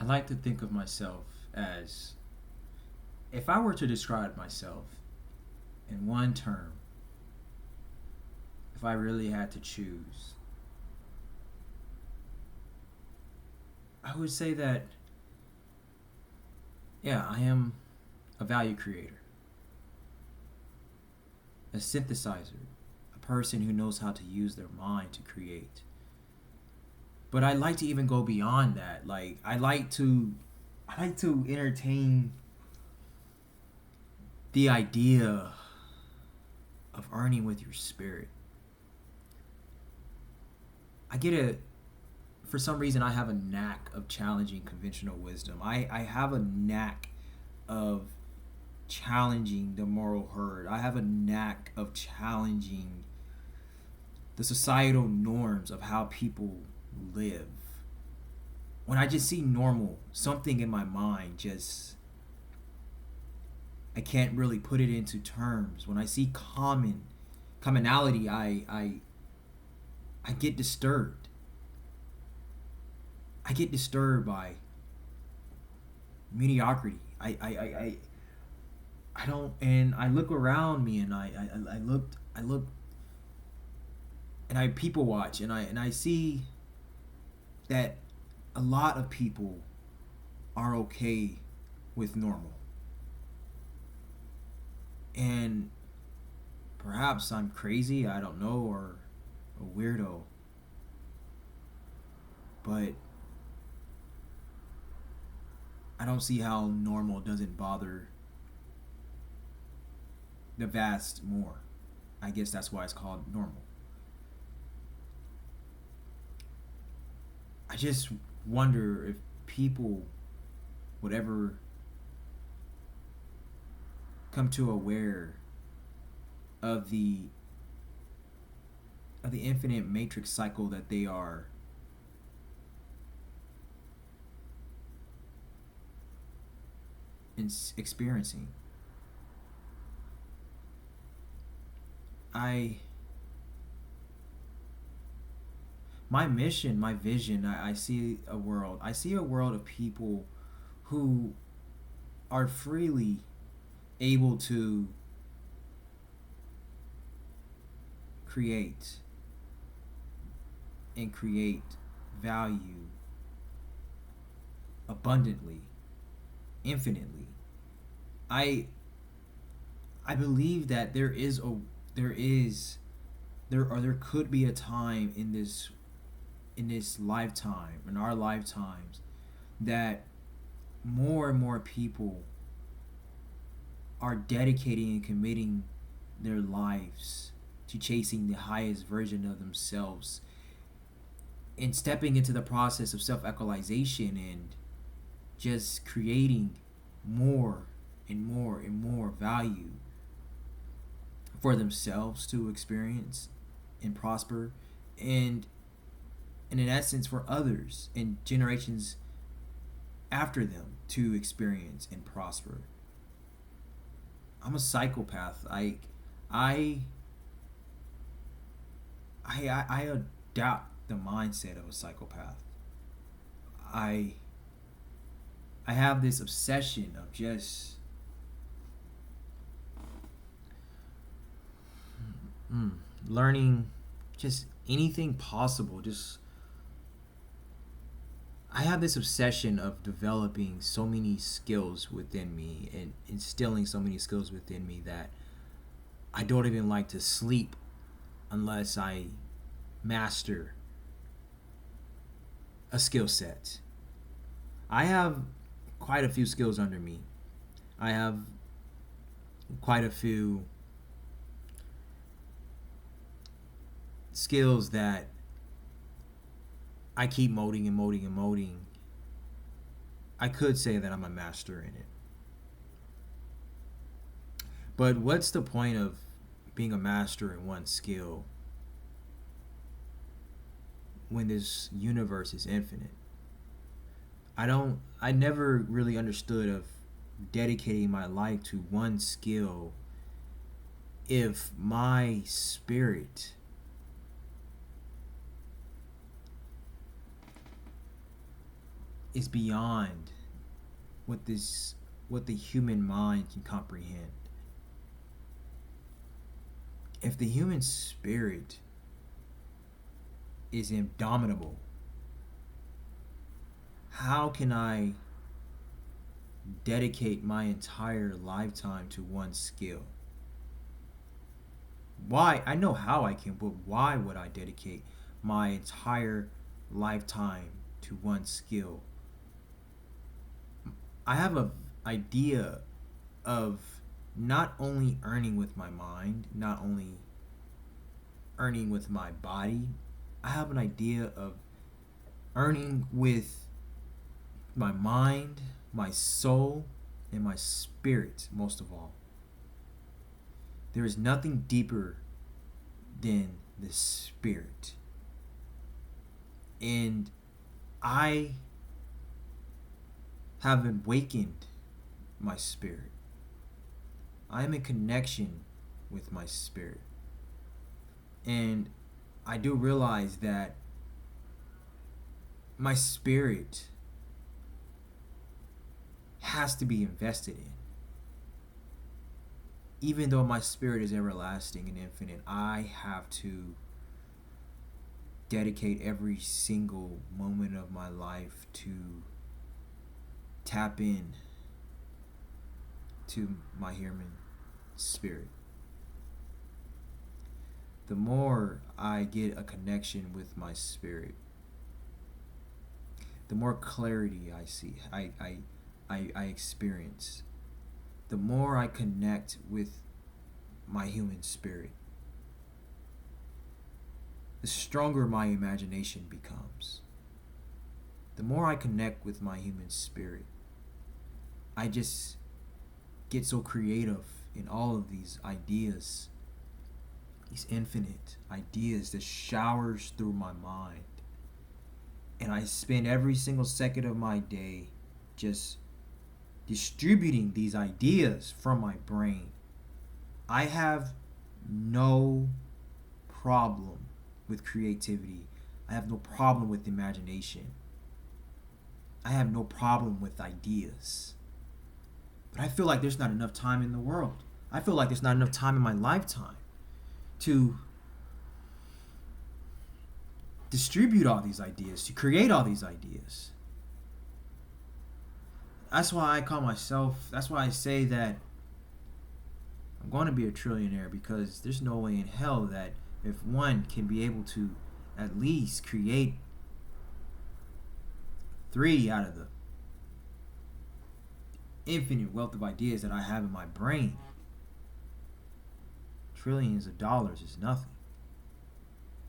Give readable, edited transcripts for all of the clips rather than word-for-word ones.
like to think of myself as, if I were to describe myself in one term, if I really had to choose, I would say that, yeah, I am a value creator, a synthesizer, a person who knows how to use their mind to create. But I like to even go beyond that. Like I like to entertain the idea of earning with your spirit. I get a For some reason I have a knack of challenging conventional wisdom. I have a knack of challenging the moral herd. I have a knack of challenging the societal norms of how people live. When I just see normal, something in my mind just, I can't really put it into terms. When I see commonality, I get disturbed. I get disturbed by mediocrity. I don't, and I look around me, and I look and I people watch, and I see that a lot of people are okay with normal. And perhaps I'm crazy, I don't know, or a weirdo, but I don't see how normal doesn't bother the vast more. I guess that's why it's called normal. I just wonder if people would ever come to aware of the infinite matrix cycle that they are experiencing. I My mission, my vision, I see a world. I see a world of people who are freely able to create and create value abundantly, infinitely. I I believe that there is there could be a time in this lifetime, in our lifetimes, that more and more people are dedicating and committing their lives to chasing the highest version of themselves and stepping into the process of self-actualization and just creating more and more and more value for themselves to experience and prosper, and in essence for others and generations after them to experience and prosper. I'm a psychopath. I I adopt the mindset of a psychopath. I I have this obsession of just mm, learning just anything possible. Just I have this obsession of developing so many skills within me and instilling so many skills within me that I don't even like to sleep unless I master a skill set. I have quite a few skills under me. I have quite a few skills that I keep molding and molding and molding. I could say that I'm a master in it. But what's the point of being a master in one skill when this universe is infinite? I never really understood of dedicating my life to one skill if my spirit is beyond what the human mind can comprehend. If the human spirit is indomitable, how can I dedicate my entire lifetime to one skill? Why? I know how I can, but why would I dedicate my entire lifetime to one skill? I have an idea of not only earning with my mind, not only earning with my body. I have an idea of earning with my mind, my soul, and my spirit, most of all. There is nothing deeper than the spirit. And I have awakened my spirit. I am in connection with my spirit. And I do realize that my spirit has to be invested in. Even though my spirit is everlasting and infinite, I have to dedicate every single moment of my life to tap in to my human spirit. The more I get a connection with my spirit, the more clarity I experience. The more I connect with my human spirit, the stronger my imagination becomes. The more I connect with my human spirit, I just get so creative in all of these ideas, these infinite ideas that showers through my mind. And I spend every single second of my day just distributing these ideas from my brain. I have no problem with creativity. I have no problem with imagination. I have no problem with ideas. But I feel like there's not enough time in the world. I feel like there's not enough time in my lifetime to distribute all these ideas, to create all these ideas. That's why I say that I'm going to be a trillionaire, because there's no way in hell that if one can be able to at least create 3 out of the infinite wealth of ideas that I have in my brain, trillions of dollars is nothing.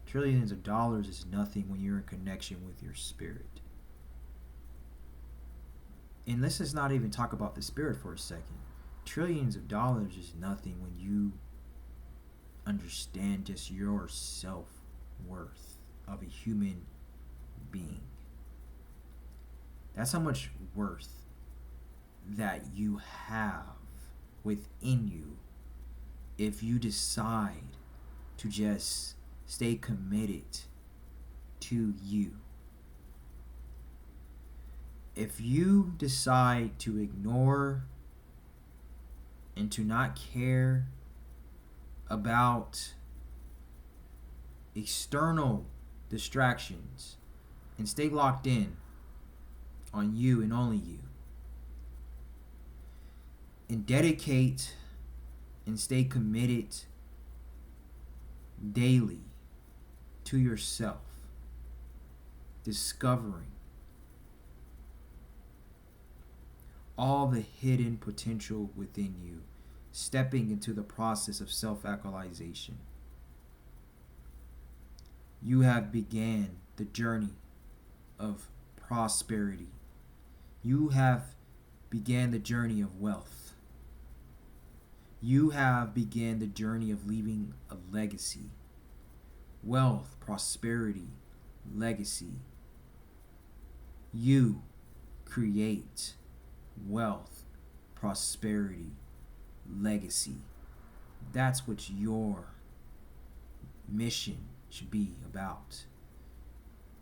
Trillions of dollars is nothing when you're in connection with your spirit. And let's just not even talk about the spirit for a second. Trillions of dollars is nothing when you understand just your self-worth of a human being. That's how much worth that you have within you if you decide to just stay committed to you. If you decide to ignore and to not care about external distractions and stay locked in on you and only you, and dedicate and stay committed daily to yourself, discovering all the hidden potential within you, stepping into the process of self-actualization, you have began the journey of prosperity. You have began the journey of wealth. You have began the journey of leaving a legacy. Wealth, prosperity, legacy. You create wealth, prosperity, legacy. That's what your mission should be about.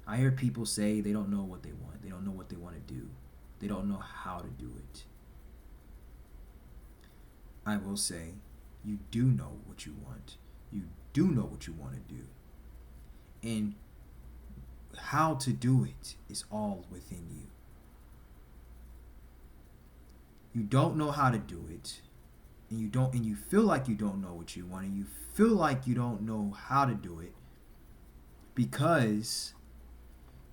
I hear people say they don't know what they want. They don't know what they want to do. They don't know how to do it. I will say, you do know what you want. You do know what you want to do. And how to do it is all within you. You don't know how to do it, and you feel like you don't know what you want, and you feel like you don't know how to do it because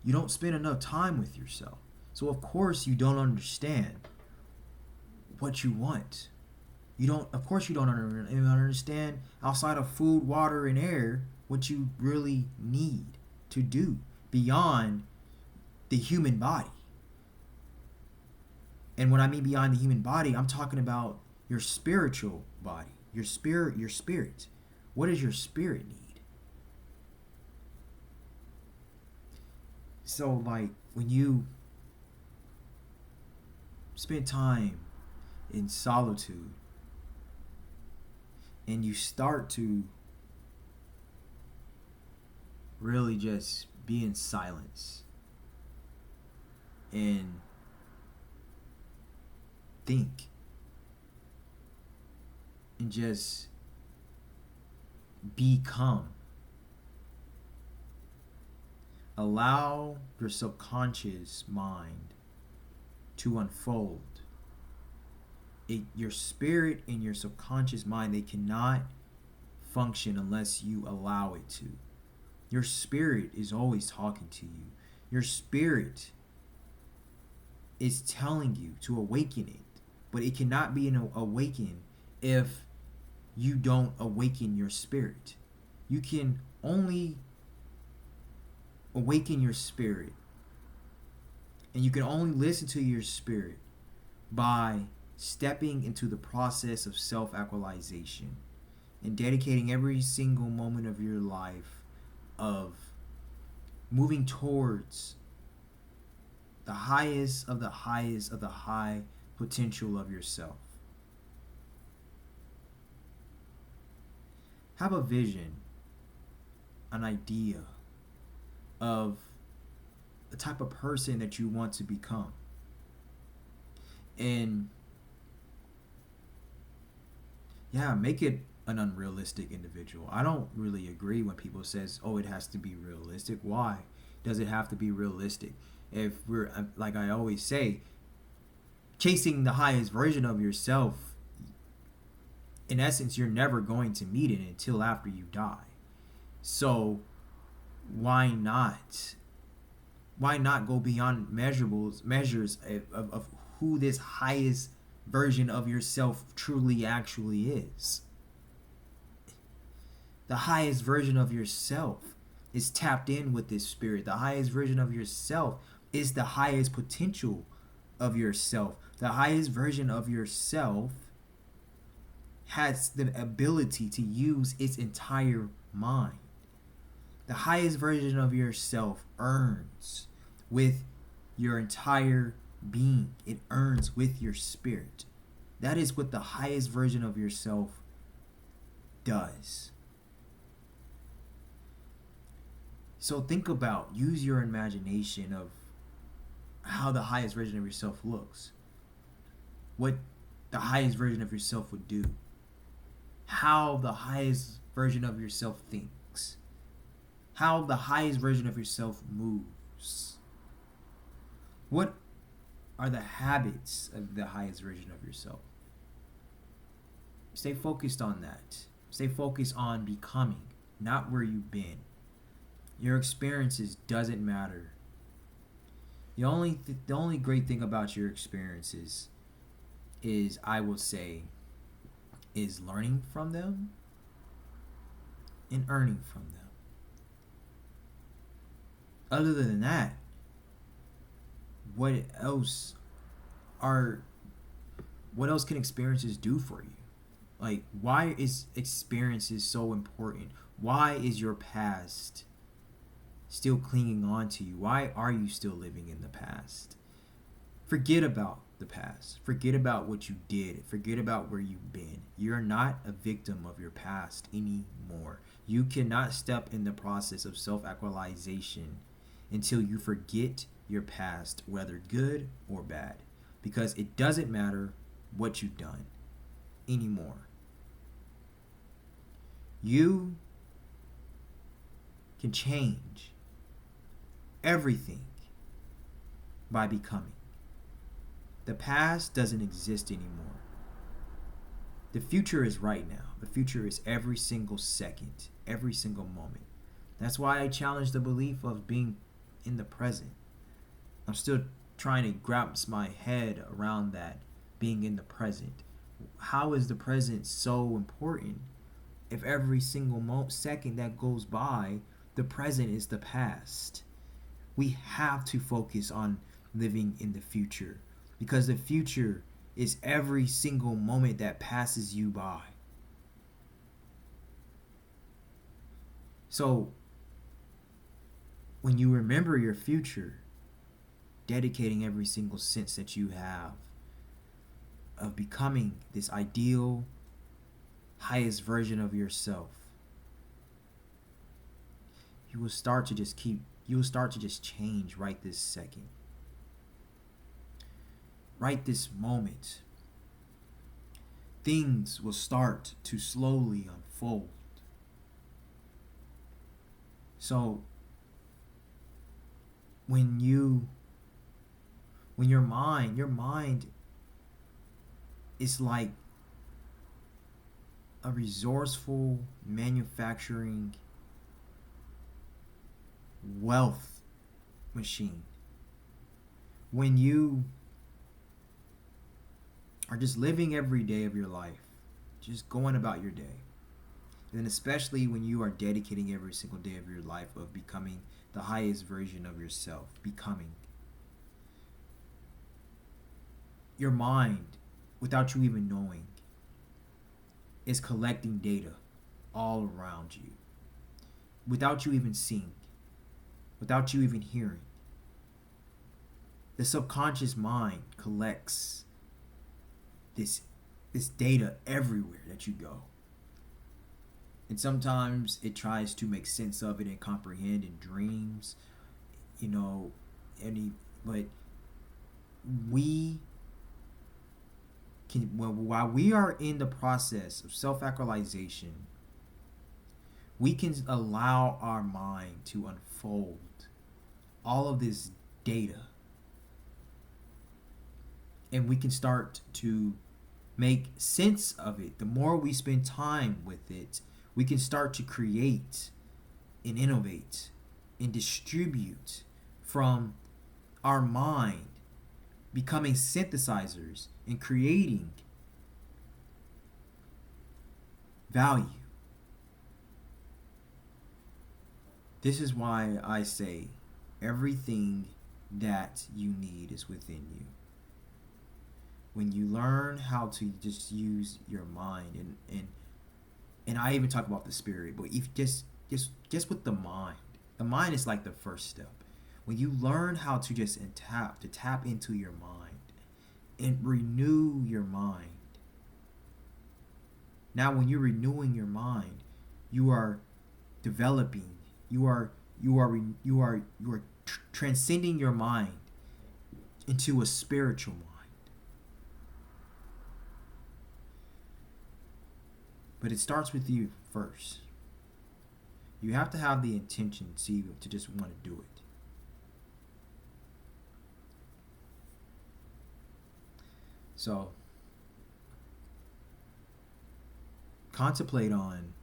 you don't spend enough time with yourself. So of course you don't understand what you want. Of course you don't understand outside of food, water, and air what you really need to do beyond the human body. And when I mean beyond the human body, I'm talking about your spiritual body, your spirit. What does your spirit need? So like when you spend time in solitude and you start to really just be in silence and think and just become. Allow your subconscious mind to unfold. Your spirit and your subconscious mind, they cannot function unless you allow it to. Your spirit is always talking to you. Your spirit is telling you to awaken it, but it cannot be an awaken if you don't awaken your spirit. You can only awaken your spirit, and you can only listen to your spirit by stepping into the process of self-actualization and dedicating every single moment of your life of moving towards the highest of the highest of the high potential of yourself. Have a vision, an idea of the type of person that you want to become. And yeah, make it an unrealistic individual. I don't really agree when people says, "Oh, it has to be realistic." Why does it have to be realistic? If we're, like I always say, chasing the highest version of yourself, in essence, you're never going to meet it until after you die. So why not? Why not go beyond measures of who this highest version of yourself truly actually is? The highest version of yourself is tapped in with this spirit. The highest version of yourself is the highest potential of yourself. The highest version of yourself has the ability to use its entire mind. The highest version of yourself earns with your entire being. It earns with your spirit. That is what the highest version of yourself does. So think about, use your imagination of how the highest version of yourself looks. What the highest version of yourself would do. How the highest version of yourself thinks. How the highest version of yourself moves. What are the habits of the highest version of yourself? Stay focused on that. Stay focused on becoming, not where you've been. Your experiences doesn't matter. The only great thing about your experiences is, I would say, is learning from them and earning from them. Other than that, what else can experiences do for you? Like, why is experiences so important? Why is your past still clinging on to you? Why are you still living in the past? Forget about the past. Forget about what you did. Forget about where you've been. You're not a victim of your past anymore. You cannot step in the process of self-actualization until you forget your past, whether good or bad, because it doesn't matter what you've done anymore. You can change everything by becoming. The past doesn't exist anymore. The future is right now. The future is every single second, every single moment. That's why I challenge the belief of being in the present. I'm still trying to grasp my head around that, being in the present. How is the present so important if every single second that goes by, the present is the past? We have to focus on living in the future, because the future is every single moment that passes you by. So, when you remember your future, dedicating every single sense that you have of becoming this ideal, highest version of yourself, you will start to just change right this second. Right this moment. Things will start to slowly unfold. So when your mind is like a resourceful manufacturing wealth machine. When you are just living every day of your life, just going about your day, and especially when you are dedicating every single day of your life of becoming the highest version of yourself, becoming, your mind, without you even knowing, is collecting data all around you, without you even seeing, without you even hearing. The subconscious mind collects this data everywhere that you go. And sometimes it tries to make sense of it and comprehend in dreams, but we can, while we are in the process of self-actualization, we can allow our mind to unfold all of this data, and we can start to make sense of it. The more we spend time with it, we can start to create and innovate and distribute from our mind, becoming synthesizers and creating value. This is why I say everything that you need is within you. When you learn how to just use your mind, and I even talk about the spirit, but if just with the mind is like the first step. When you learn how to just tap into your mind and renew your mind. Now, when you're renewing your mind, you are developing. You are transcending your mind into a spiritual mind. But it starts with you first. You have to have the intention to just want to do it. So, contemplate on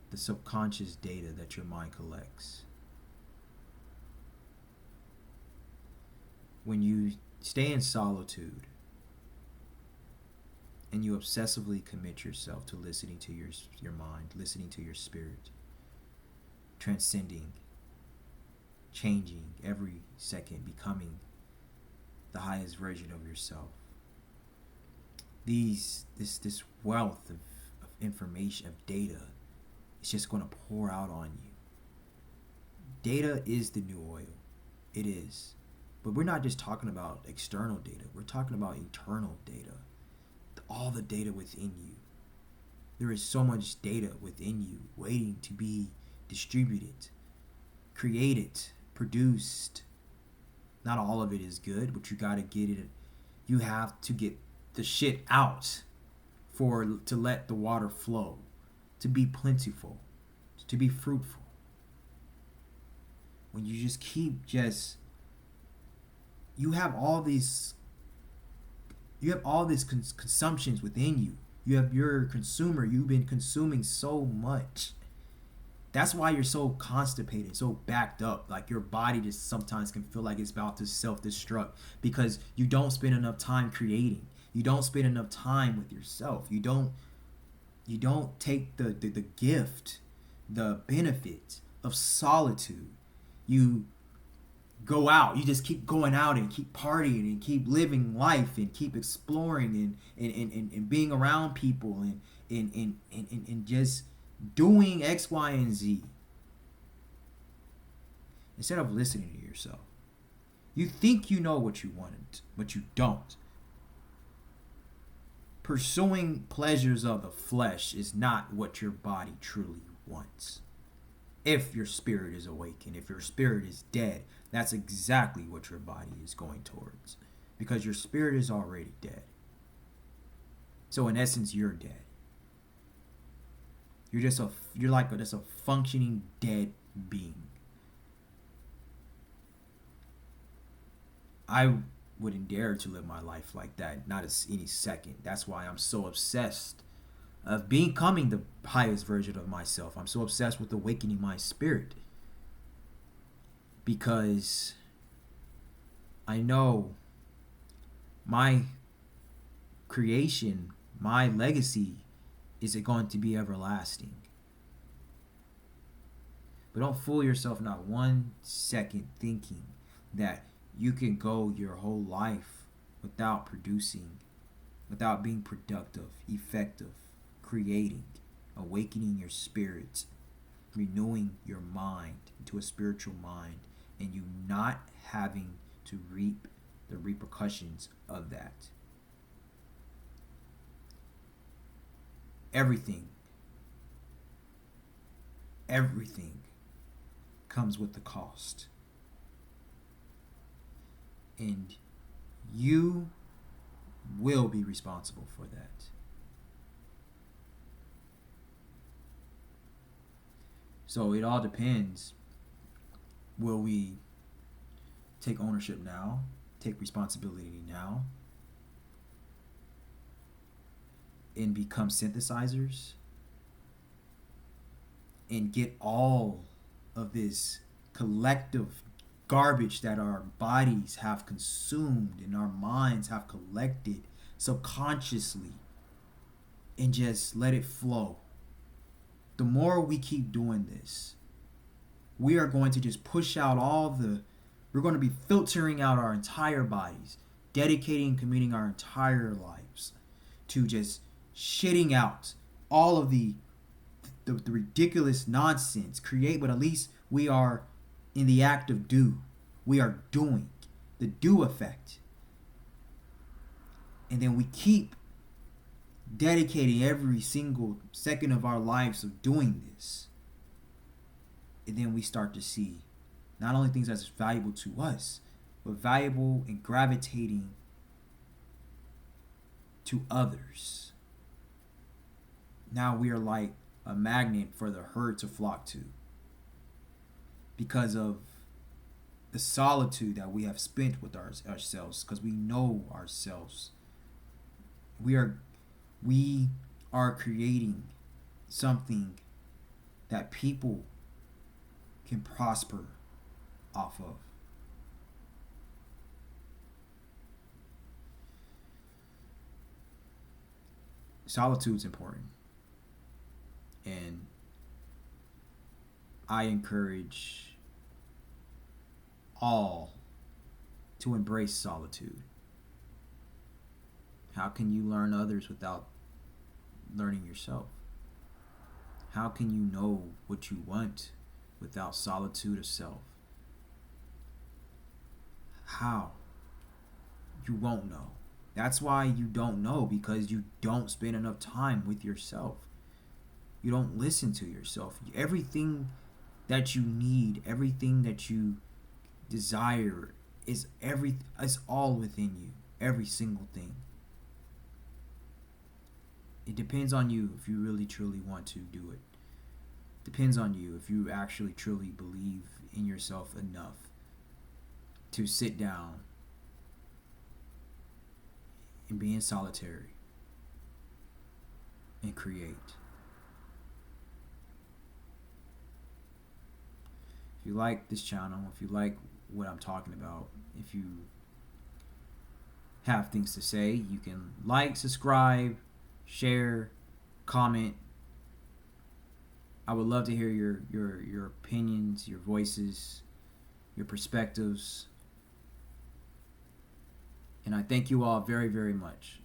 the subconscious data that your mind collects. When you stay in solitude and you obsessively commit yourself to listening to your mind, listening to your spirit, transcending, changing every second, becoming the highest version of yourself. This wealth of information, of data, is just going to pour out on you. Data is the new oil. It is. But we're not just talking about external data. We're talking about internal data. All the data within you. There is so much data within you waiting to be distributed, created, produced, not all of it is good, but you got to get it. You have to get the shit out to let the water flow, to be plentiful, to be fruitful. When you just keep you have all these consumptions within you. You have your consumer. You've been consuming so much. That's why you're so constipated, so backed up. Like your body just sometimes can feel like it's about to self-destruct because you don't spend enough time creating. You don't spend enough time with yourself. You don't take the gift, the benefit of solitude. You go out. You just keep going out and keep partying and keep living life and keep exploring and being around people and just doing X, Y, and Z instead of listening to yourself. You think you know what you want, but you don't. Pursuing pleasures of the flesh is not what your body truly wants. If your spirit is awakened, if your spirit is dead, that's exactly what your body is going towards. Because your spirit is already dead. So in essence, you're dead. You're just a functioning dead being. I wouldn't dare to live my life like that, not any second. That's why I'm so obsessed of becoming the highest version of myself. I'm so obsessed with awakening my spirit. Because I know my creation, my legacy, is it going to be everlasting? But don't fool yourself not 1 second thinking that you can go your whole life without producing, without being productive, effective, creating, awakening your spirit, renewing your mind into a spiritual mind, and you not having to reap the repercussions of that. Everything comes with the cost. And you will be responsible for that. So it all depends. Will we take ownership now? Take responsibility now? And become synthesizers? And get all of this collective garbage that our bodies have consumed and our minds have collected subconsciously and just let it flow. The more we keep doing this, we are going to just push out we're going to be filtering out our entire bodies, dedicating, committing our entire lives to just shitting out all of the ridiculous nonsense but at least we are in the act of do. We are doing the do effect. And then we keep dedicating every single second of our lives of doing this. And then we start to see not only things that's valuable to us, but valuable and gravitating to others. Now we are like a magnet for the herd to flock to because of the solitude that we have spent with ourselves, because we know ourselves. We are creating something that people can prosper off of. Solitude's important. And I encourage all to embrace solitude. How can you learn others without learning yourself? How can you know what you want without solitude of self? How? You won't know. That's why you don't know, because you don't spend enough time with yourself. You don't listen to yourself. Everything that you need, everything that you desire is it's all within you. Every single thing. It depends on you if you really truly want to do it. Depends on you if you actually truly believe in yourself enough to sit down and be in solitary and create. If you like this channel, if you like what I'm talking about, if you have things to say, you can like, subscribe, share, comment. I would love to hear your opinions, your voices, your perspectives. And I thank you all very, very much.